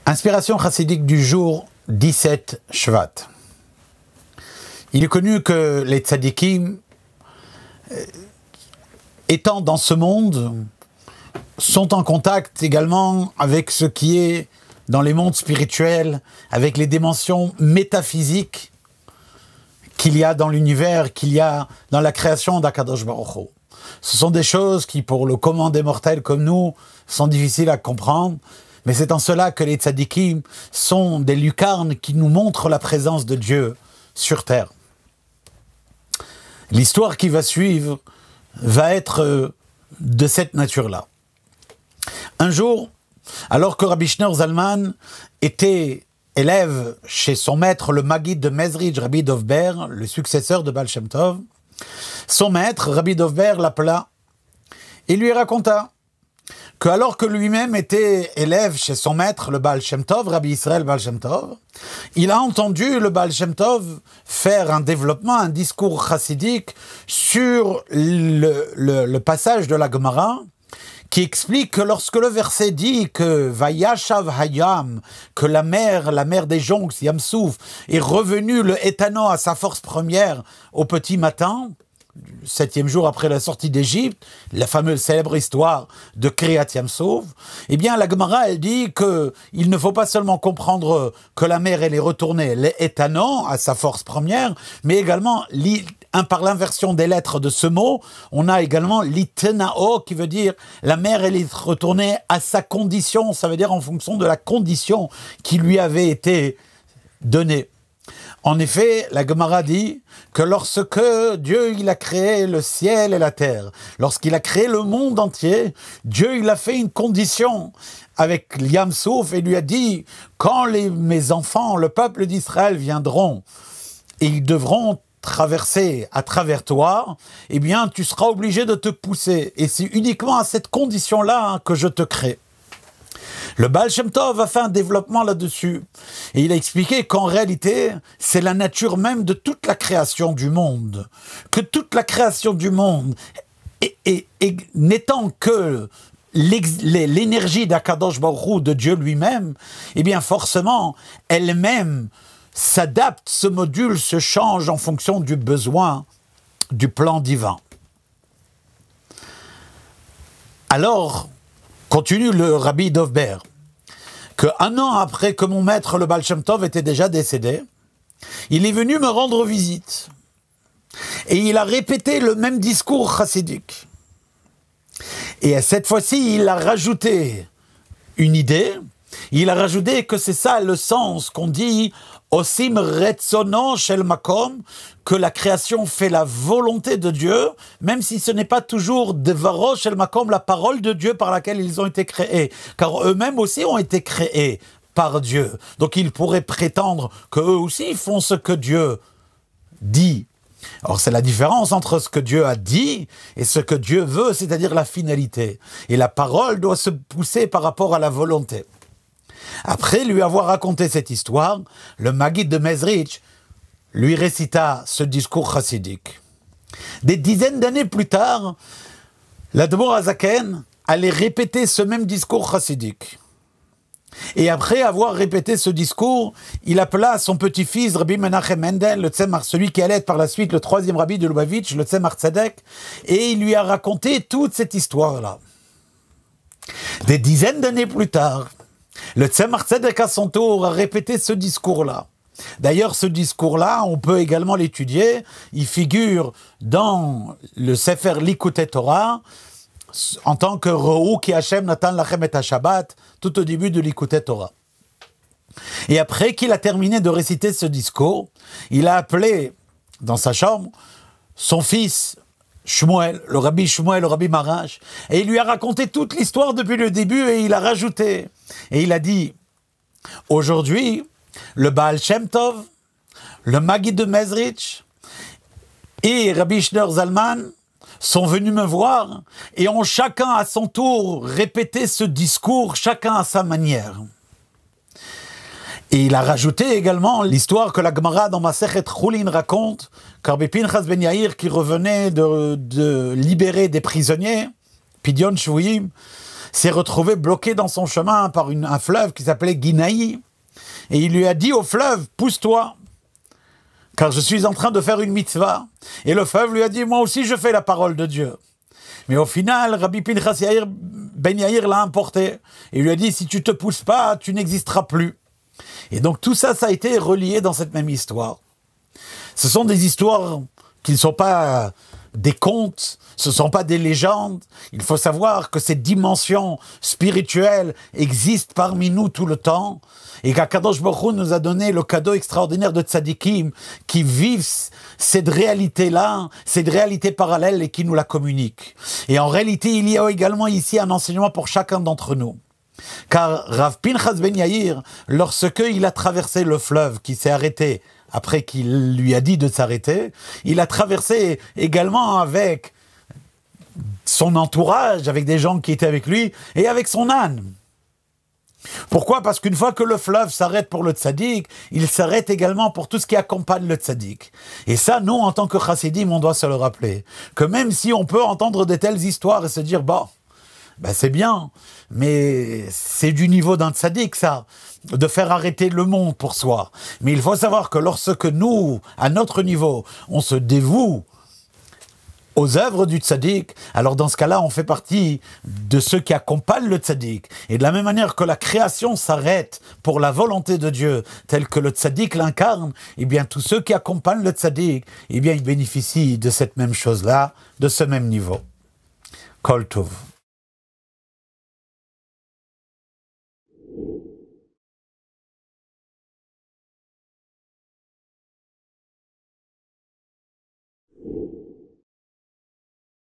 Inspiration chassidique du jour 17 Shvat. Il est connu que les tzadikim, étant dans ce monde, sont en contact également avec ce qui est dans les mondes spirituels, avec les dimensions métaphysiques qu'il y a dans l'univers, qu'il y a dans la création d'Akadosh Baruch Hu. Ce sont des choses qui, pour le commun des mortels comme nous, sont difficiles à comprendre, mais c'est en cela que les tzadikim sont des lucarnes qui nous montrent la présence de Dieu sur terre. L'histoire qui va suivre va être de cette nature-là. Un jour, alors que Rabbi Shneur Zalman était élève chez son maître, le Maggid de Mezrich, Rabbi Dov Ber, le successeur de Baal Shem Tov, son maître, Rabbi Dov Ber, l'appela et lui raconta que alors que lui-même était élève chez son maître, le Baal Shem Tov, Rabbi Israël Baal Shem Tov, il a entendu le Baal Shem Tov faire un développement, un discours chassidique sur le passage de la Gemara qui explique que lorsque le verset dit que Vayashav Hayam, que la mer des jonques, Yamsouf, est revenue le éthanol à sa force première au petit matin, le 7e jour après la sortie d'Égypte, la fameuse célèbre histoire de Kriyat Yamsouf, eh bien la Gemara elle dit que il ne faut pas seulement comprendre que la mer elle est retournée l'éthanol à sa force première, mais également par l'inversion des lettres de ce mot, on a également l'itenao qui veut dire la mer elle est retournée à sa condition, ça veut dire en fonction de la condition qui lui avait été donnée. En effet, la Gemara dit que lorsque Dieu il a créé le ciel et la terre, lorsqu'il a créé le monde entier, Dieu il a fait une condition avec Yam Souf et lui a dit quand mes enfants, le peuple d'Israël viendront et ils devront traverser à travers toi, eh bien tu seras obligé de te pousser et c'est uniquement à cette condition-là que je te crée. Le Baal Shem Tov a fait un développement là-dessus. Et il a expliqué qu'en réalité, c'est la nature même de toute la création du monde. Que toute la création du monde, n'étant que l'énergie d'Akadosh Baruch Hu, de Dieu lui-même, eh bien forcément, elle-même s'adapte, se module, se change en fonction du besoin du plan divin. Alors, continue le Rabbi Dov Ber, qu'un an après que mon maître, le Baal Shem Tov, était déjà décédé, il est venu me rendre visite. Et il a répété le même discours chassidique. Et cette fois-ci, il a rajouté une idée. Il a rajouté que c'est ça le sens qu'on dit Osim retzono shel makom, que la création fait la volonté de Dieu, même si ce n'est pas toujours devaro shel makom, la parole de Dieu par laquelle ils ont été créés, car eux-mêmes aussi ont été créés par Dieu. Donc ils pourraient prétendre qu'eux aussi font ce que Dieu dit. Or c'est la différence entre ce que Dieu a dit et ce que Dieu veut, c'est-à-dire la finalité. Et la parole doit se pousser par rapport à la volonté. Après lui avoir raconté cette histoire, le Maggid de Mezrich lui récita ce discours chassidique. Des dizaines d'années plus tard, l'Admor Hazaken allait répéter ce même discours chassidique. Et après avoir répété ce discours, il appela son petit-fils Rabbi Menachem Mendel, le Tzemar, celui qui allait être par la suite le 3e rabbi de Lubavitch, le Tzemar Tzedek, et il lui a raconté toute cette histoire-là. Des dizaines d'années plus tard, le Tzemar Tzedek à son tour a répété ce discours-là. D'ailleurs, ce discours-là, on peut également l'étudier. Il figure dans le Sefer Likutei Torah en tant que Ro'u ki Hashem natan lachem et ha-Shabbat, tout au début de Likutei Torah. Et après qu'il a terminé de réciter ce discours, il a appelé dans sa chambre son fils Shmuel, le rabbi Marash, et il lui a raconté toute l'histoire depuis le début et il a rajouté. Et il a dit, aujourd'hui, le Baal Shem Tov, le Maggid de Mezrich et Rabbi Shneur Zalman sont venus me voir et ont chacun à son tour répété ce discours, chacun à sa manière. Et il a rajouté également l'histoire que la Gemara dans Masechet Choulin raconte, car Pinchas ben Yair qui revenait de libérer des prisonniers, Pidyon Shvuyim, s'est retrouvé bloqué dans son chemin par un fleuve qui s'appelait Guinaï. Et il lui a dit au fleuve, pousse-toi, car je suis en train de faire une mitzvah. Et le fleuve lui a dit, moi aussi je fais la parole de Dieu. Mais au final, Rabbi Pinchas Ben Yair l'a emporté. Et lui a dit, si tu te pousses pas, tu n'existeras plus. Et donc tout ça, ça a été relié dans cette même histoire. Ce sont des histoires qui ne sont pas des contes, ce ne sont pas des légendes. Il faut savoir que cette dimension spirituelle existe parmi nous tout le temps et qu'Akadosh Baruch Hu nous a donné le cadeau extraordinaire de tzadikim qui vivent cette réalité-là, cette réalité parallèle et qui nous la communiquent. Et en réalité, il y a également ici un enseignement pour chacun d'entre nous. Car Rav Pinchas Ben Yair, lorsqu'il a traversé le fleuve qui s'est arrêté après qu'il lui a dit de s'arrêter, il a traversé également avec son entourage, avec des gens qui étaient avec lui, et avec son âne. Pourquoi? Parce qu'une fois que le fleuve s'arrête pour le tzaddik, il s'arrête également pour tout ce qui accompagne le tzaddik. Et ça, nous, en tant que chassidim, on doit se le rappeler. Que même si on peut entendre de telles histoires et se dire, bah, c'est bien, mais c'est du niveau d'un tzaddik, ça, de faire arrêter le monde pour soi. Mais il faut savoir que lorsque nous, à notre niveau, on se dévoue aux œuvres du tzaddik, alors dans ce cas-là, on fait partie de ceux qui accompagnent le tzaddik. Et de la même manière que la création s'arrête pour la volonté de Dieu, telle que le tzaddik l'incarne, eh bien, tous ceux qui accompagnent le tzaddik, eh bien, ils bénéficient de cette même chose-là, de ce même niveau. Kol Tov.